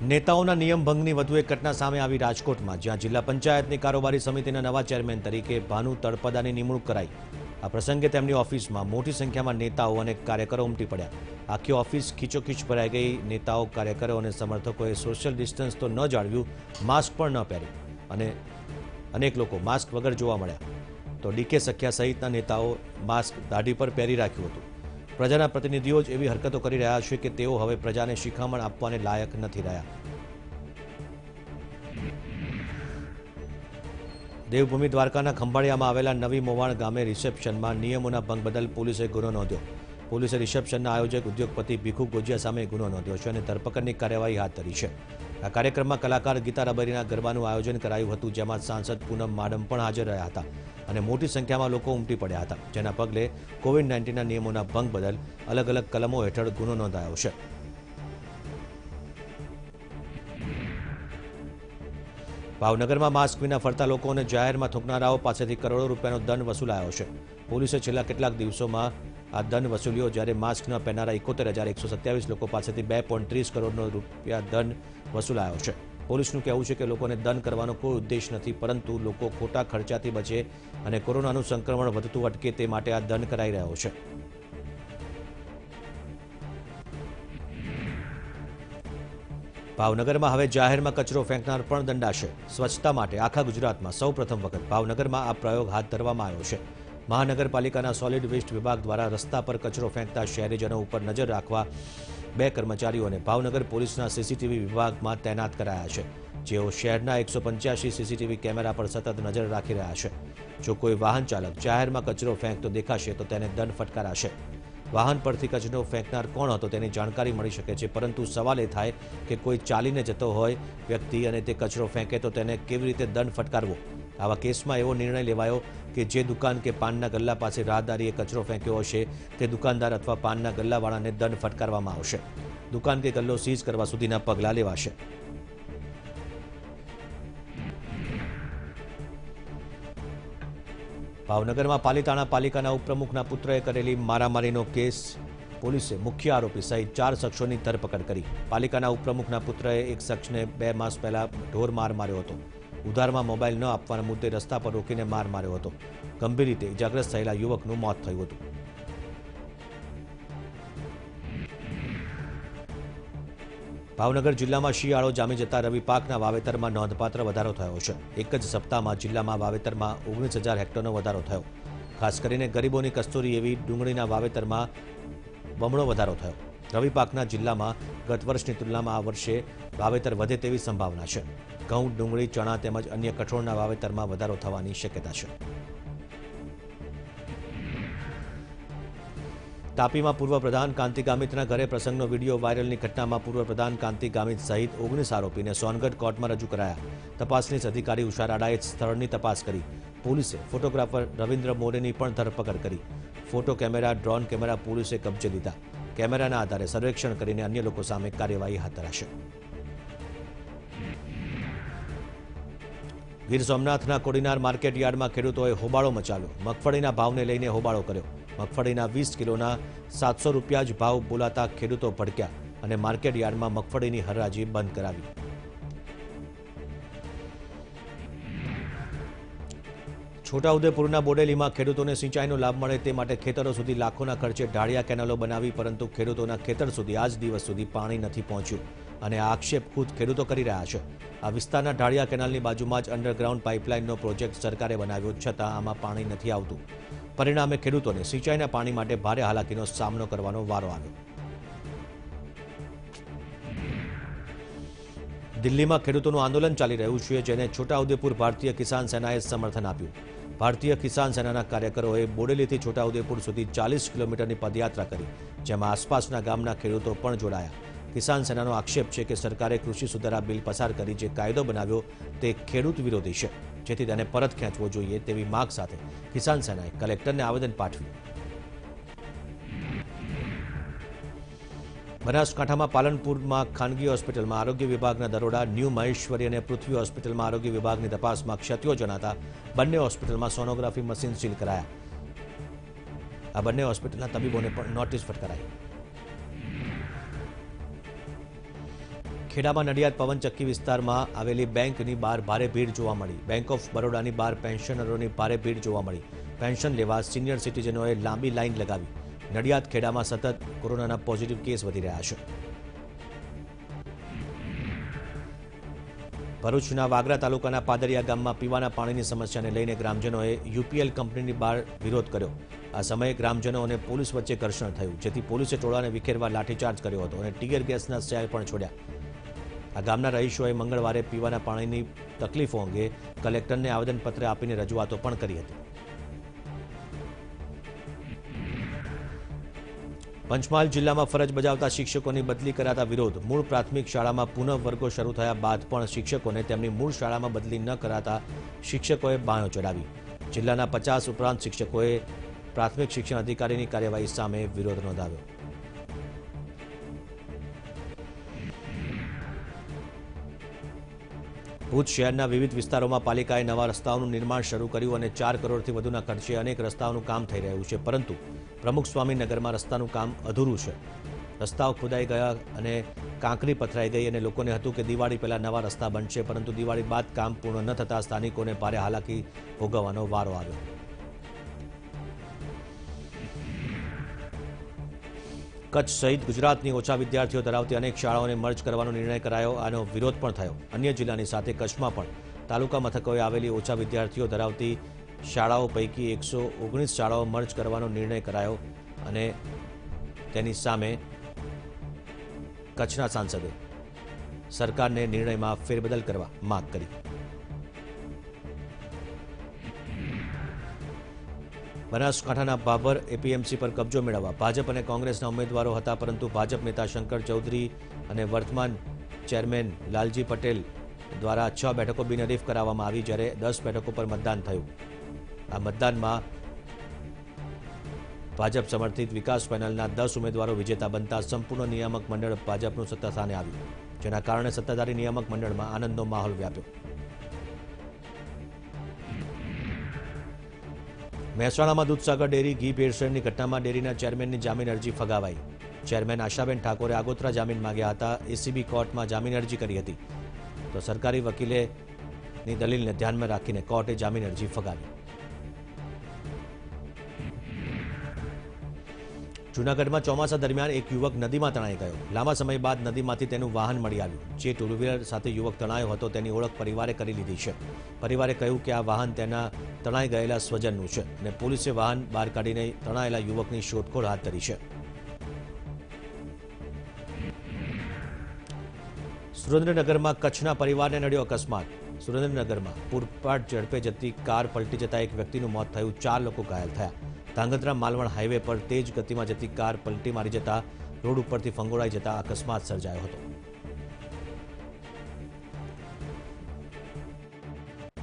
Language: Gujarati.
નેતાઓના નિયમ ભંગની વધુ એક ઘટના સામે આવી રાજકોટમાં, જ્યાં જિલ્લા પંચાયતની કારોબારી સમિતિના નવા ચેરમેન તરીકે ભાનુ તળપદાની નિમણૂક કરાઈ। આ પ્રસંગે તેમની ઓફિસમાં મોટી સંખ્યામાં નેતાઓ અને કાર્યકરો ઉમટી પડ્યા। આખી ઓફિસ ખીચોખીચ ભરાઈ ગઈ। નેતાઓ, કાર્યકરો અને સમર્થકોએ સોશિયલ ડિસ્ટન્સ તો ન જાળવ્યું, માસ્ક પણ ન પહેર્યું અને અનેક લોકો માસ્ક વગર જોવા મળ્યા। તો ડીકે સખ્યા સહિતના નેતાઓ માસ્ક દાઢી પર પહેરી રાખ્યું હતું। પ્રજાના પ્રતિનિધિઓ જ એવી હરકતો કરી રહ્યા છે કે તેઓ હવે પ્રજાને શિખામણ આપવાને લાયક નથી રહ્યા। દેવભૂમિ દ્વારકાના ખંભાળિયામાં આવેલા નવી મોવાણ ગામે રિસેપ્શનમાં નિયમોના ભંગ બદલ પોલીસે ગુનો નોંધ્યો। પોલીસે રિસેપ્શનના આયોજક ઉદ્યોગપતિ ભીખુ ગોજિયા સામે ગુનો નોંધ્યો છે અને ધરપકડની કાર્યવાહી હાથ ધરી છે। આ કાર્યક્રમમાં કલાકાર ગીતા રબારીના ગરબાનું આયોજન કરાયું હતું, જેમાં સાંસદ પૂનમ માડમ પણ હાજર રહ્યા હતા અને મોટી સંખ્યામાં લોકો ઉમટી પડ્યા હતા, જેના પગલે કોવિડ-19ના નિયમોના ભંગ બદલ અલગ અલગ કલમો હેઠળ ગુનો નોંધાયો છે। ભાવનગરમાં માસ્ક વિના ફરતા લોકો અને જાહેરમાં થૂંકનારાઓ પાસેથી કરોડો રૂપિયાનો દંડ વસૂલાયો છે। પોલીસે છેલ્લા કેટલાક દિવસોમાં આ દંડ વસૂલ્યો, જ્યારે માસ્ક ન પહેરનારા 71,127 લોકો પાસેથી 2.30 કરોડનો રૂપિયા દંડ વસૂલાયો છે। પોલીસનું કહેવું છે કે લોકોને દંડ કરવાનો કોઈ ઉદ્દેશ નથી, પરંતુ લોકો ખોટા ખર્ચાથી બચે અને કોરોનાનું સંક્રમણ વધતું અટકે તે માટે આ દંડ કરાઈ રહ્યો છે। ભાવનગરમાં હવે જાહેરમાં કચરો ફેંકનાર પણ દંડાશે। સ્વચ્છતા માટે આખા ગુજરાતમાં સૌ પ્રથમ વખત ભાવનગરમાં આ પ્રયોગ હાથ ધરવામાં આવ્યો છે। મહાનગરપાલિકાના સોલિડ વેસ્ટ વિભાગ દ્વારા રસ્તા પર કચરો ફેંકતા શહેરીજનો ઉપર નજર રાખવા 2 કર્મચારીઓને ભાવનગર પોલીસના સીસીટીવી વિભાગમાં તૈનાત કરાયા છે, જેઓ શહેરના 185 સીસીટીવી કેમેરા પર સતત નજર રાખી રહ્યા છે। જો કોઈ વાહન ચાલક જાહેરમાં કચરો ફેંકતો દેખાશે તો તેને દંડ ફટકારાશે। વાહન પરથી કચરો ફેંકનાર કોણ હતો તેની જાણકારી મળી શકે છે, પરંતુ સવાલ એ થાય કે કોઈ ચાલીને જતો હોય વ્યક્તિ અને તે કચરો ફેંકે તો તેને કેવી રીતે દંડ ફટકારવો। આવા કેસમાં એવો નિર્ણય લેવાયો કે જે દુકાન કે પાનના ગલ્લા પાસે રાહદારીએ કચરો ફેંક્યો હશે તે દુકાનદાર અથવા પાનના ગલ્લાવાળાને દંડ ફટકારવામાં આવશે। દુકાન કે ગલ્લો સીઝ કરવા સુધીના પગલાં લેવાશે। ભાવનગરમાં પાલીતાણા પાલિકાના ઉપપ્રમુખના પુત્રએ કરેલી મારામારીનો કેસ, પોલીસે મુખ્ય આરોપી સહિત 4 શખ્સોની ધરપકડ કરી। પાલિકાના ઉપપ્રમુખના પુત્રએ એક શખ્સને 2 માસ પહેલા ઢોર માર માર્યો હતો। ઉધારમાં મોબાઈલ ન આપવાના મુદ્દે રસ્તા પર રોકીને માર માર્યો હતો। ગંભીર રીતે ઇજાગ્રસ્ત થયેલા યુવકનું મોત થયું હતું। ભાવનગર જિલ્લામાં શિયાળો જામી જતા રવિ પાકના વાવેતરમાં નોંધપાત્ર વધારો થયો છે। એક જ સપ્તાહમાં જિલ્લામાં વાવેતરમાં 19,000 હેક્ટરનો વધારો થયો। ખાસ કરીને ગરીબોની કસ્તુરી એવી ડુંગળીના વાવેતરમાં બમણો વધારો થયો। રવિ પાકના જિલ્લામાં ગત વર્ષની તુલનામાં આ વર્ષે વાવેતર વધે તેવી સંભાવના છે। ઘઉં, ડુંગળી, ચણા તેમજ અન્ય કઠોળના વાવેતરમાં વધારો થવાની શક્યતા છે। તાપીમાં પૂર્વ પ્રધાન કાંતિ ગામિતના ઘરે પ્રસંગનો વિડીયો વાયરલની ઘટનામાં પૂર્વ પ્રધાન કાંતિ ગામિત સહિત 19 આરોપીને સોનગઢ કોર્ટમાં રજૂ કરાયા। તપાસનીશ અધિકારી ઉષા રાડાએ સ્થળની તપાસ કરી। પોલીસે ફોટોગ્રાફર રવિન્દ્ર મોરેની પણ ધરપકડ કરી। ફોટો કેમેરા, ડ્રોન કેમેરા પોલીસે કબજે લીધા। કેમેરાના આધારે સર્વેક્ષણ કરીને અન્ય લોકો સામે કાર્યવાહી હાથ ધરાશે। ગીર સોમનાથના કોડીનાર માર્કેટ યાર્ડમાં ખેડૂતોએ હોબાળો મચાવ્યો। મગફળીના ભાવને લઈને હોબાળો કર્યો। મગફળીના 20 કિલોના 700 રૂપિયા જ ભાવ બોલાતા ખેડૂતો ભડક્યા અને માર્કેટ યાર્ડમાં મગફળીની હરાજી બંધ કરાવી। છોટાઉદેપુરના બોડેલીમાં ખેડૂતોને સિંચાઈનો લાભ મળે તે માટે ખેતરો સુધી લાખોના ખર્ચે ઢાળિયા કેનાલો બનાવી, પરંતુ ખેડૂતોના ખેતર સુધી આજ દિવસ સુધી પાણી નથી પહોંચ્યું અને આ આક્ષેપ ખુદ ખેડૂતો કરી રહ્યા છે। આ વિસ્તારના ઢાળિયા કેનાલની બાજુમાં જ અંડરગ્રાઉન્ડ પાઇપલાઇનનો પ્રોજેક્ટ સરકારે બનાવ્યો, છતાં આમાં પાણી નથી આવતું। પરિણામે ખેડૂતોને સિંચાઈના પાણી માટે ભારે હાલાકીનો સામનો કરવાનો વારો આવ્યો। દિલ્હીમાં ખેડૂતોનું આંદોલન ચાલી રહ્યું છે, જેને છોટાઉદેપુર ભારતીય કિસાન સેનાએ સમર્થન આપ્યું। ભારતીય કિસાન સેનાના કાર્યકરોએ બોડેલીથી છોટાઉદેપુર સુધી 40 કિલોમીટરની પદયાત્રા કરી, જેમાં આસપાસના ગામના ખેડૂતો પણ જોડાયા। કિસાન સેનાનો આક્ષેપ છે કે સરકારે કૃષિ સુધારા બિલ પસાર કરી જે કાયદો બનાવ્યો તે ખેડૂત વિરોધી છે, જેથી તેને પરત ખેંચવો જોઈએ તેવી માંગ સાથે કિસાન સેનાએ કલેક્ટરને આવેદન પાઠવ્યું। બનાસકાંઠામાં પાલનપુરમાં ખાનગી હોસ્પિટલમાં આરોગ્ય વિભાગના દરોડા। ન્યૂ મહેશ્વરી અને પૃથ્વી હોસ્પિટલમાં આરોગ્ય વિભાગની તપાસમાં ક્ષતિઓ જણાતા બંને હોસ્પિટલમાં સોનોગ્રાફી મશીન સીલ કરાયા। આ બંને હોસ્પિટલના તબીબોને પણ નોટિસ ફટકારાઈ। ખેડામાં નડિયાદ પવનચક્કી વિસ્તારમાં આવેલી બેંકની બહાર ભારે ભીડ જોવા મળી. બેંક ઓફ બરોડાની બહાર પેન્શનરોની ભારે ભીડ જોવા મળી. પેન્શન લેવા સિનિયર સિટીઝનોએ લાંબી લાઇન લગાવી. નડિયાદ ખેડામાં સતત કોરોનાના પોઝિટિવ કેસ વધી રહ્યા છે. ભરૂચના વાગરા તાલુકાના પાદરિયા ગામમાં પીવાના પાણીની સમસ્યાને લઈને ગ્રામજનોએ યુપીએલ કંપનીની બહાર વિરોધ કર્યો. આ સમયે ગ્રામજનો અને પોલીસ વચ્ચે ઘર્ષણ થયું, જેથી પોલીસે ટોળાને વિખેરવા લાઠીચાર્જ કર્યો હતો અને ટીયર ગેસના સેલ પણ છોડ્યા. આ ગામના રહીશોએ મંગળવારે પીવાના પાણીની તકલીફો અંગે કલેક્ટરને આવેદનપત્ર આપીને રજૂઆતો પણ કરી હતી. પંચમહાલ જિલ્લામાં ફરજ બજાવતા શિક્ષકોની બદલી કરાતા વિરોધ. મૂળ પ્રાથમિક શાળામાં પુનઃ વર્ગો શરૂ થયા બાદ પણ શિક્ષકોને તેમની મૂળ શાળામાં બદલી ન કરાતા શિક્ષકોએ બાંયો ચડાવી. જિલ્લાના 50 ઉપરાંત શિક્ષકોએ પ્રાથમિક શિક્ષણ અધિકારીની કાર્યવાહી સામે વિરોધ નોંધાવ્યો. ભુજ શહેરના વિવિધ વિસ્તારોમાં પાલિકાએ નવા રસ્તાઓનું નિર્માણ શરૂ કર્યું અને 4 કરોડથી વધુના ખર્ચે અનેક રસ્તાઓનું કામ થઈ રહ્યું છે, પરંતુ પ્રમુખ સ્વામી નગરમાં રસ્તાનું કામ અધૂરું છે. રસ્તાઓ ખોદાઈ ગયા અને કાંકરી પથરાઈ ગઈ અને લોકોને હતું કે દિવાળી પહેલા નવા રસ્તા બનશે, પરંતુ દિવાળી બાદ કામ પૂર્ણ ન થતાં સ્થાનિકોને ભારે હાલાકી ભોગવવાનો વારો આવ્યો. કચ્છ સહિત ગુજરાતની ઓછા વિદ્યાર્થીઓ ધરાવતી અનેક શાળાઓને મર્જ કરવાનો નિર્ણય કરાયો. આનો વિરોધ પણ થયો. અન્ય જિલ્લાની સાથે કચ્છમાં પણ તાલુકા મથકોએ આવેલી ઓછા વિદ્યાર્થીઓ ધરાવતી શાળાઓ પૈકી 119 શાળાઓ મર્જ કરવાનો નિર્ણય કરાયો અને તેની સામે કચ્છના સાંસદે સરકારને નિર્ણયમાં ફેરબદલ કરવા માંગ કરી. બનાસકાંઠાના ભાભર એપીએમસી પર કબજો મેળવવા ભાજપ અને કોંગ્રેસના ઉમેદવારો હતા, પરંતુ ભાજપ નેતા શંકર ચૌધરી અને વર્તમાન ચેરમેન લાલજી પટેલ દ્વારા 6 બેઠકો બિનહરીફ કરાવવામાં આવી, જ્યારે 10 બેઠકો પર મતદાન થયું. આ મતદાનમાં ભાજપ સમર્થિત વિકાસ પેનલના 10 ઉમેદવારો વિજેતા બનતા સંપૂર્ણ નિયામક મંડળ ભાજપનું સત્તા સ્થાને આવ્યું, જેના કારણે સત્તાધારી નિયામક મંડળમાં આનંદનો માહોલ વ્યાપ્યો. મહેસાણામાં દૂધસાગર ડેરી ઘી ભેળસેળની ઘટનામાં ડેરીના ચેરમેનની જામીન અરજી ફગાવાઈ. ચેરમેન આશાબેન ઠાકોરે આગોતરા જામીન માંગ્યા હતા. એસીબી કોર્ટમાં જામીન અરજી કરી હતી, તો સરકારી વકીલેની દલીલને ધ્યાનમાં રાખીને કોર્ટે જામીન અરજી ફગાવી. જૂનાગઢમાં ચોમાસા દરમિયાન એક યુવક નદીમાં તણાઈ ગયો. લાંબા સમય બાદ નદીમાંથી તેનું વાહન મળી આવ્યું. જે ટુ વ્હીલર સાથે યુવક તણાયો હતો તેની ઓળખ પરિવારે કરી લીધી છે. પરિવારે કહ્યું કે આ વાહન તેના તણાઈ ગયેલા સ્વજનનું છે અને પોલીસે વાહન બહાર કાઢીને તણાયેલા યુવકની શોધખોળ હાથ ધરી છે. સુરેન્દ્રનગરમાં કચ્છના પરિવારને નડ્યો અકસ્માત. સુરેન્દ્રનગરમાં પૂરપાટ ઝડપે જતી કાર પલટી જતા એક વ્યક્તિનું મોત થયું, 4 લોકો ઘાયલ થયા. ધાંગધ્રા માલવણ હાઈવે પર તેજ ગતિમાં જતી કાર પલટી મારી જતા રોડ ઉપરથી ફંગોળાઈ જતા અકસ્માત સર્જાયો હતો.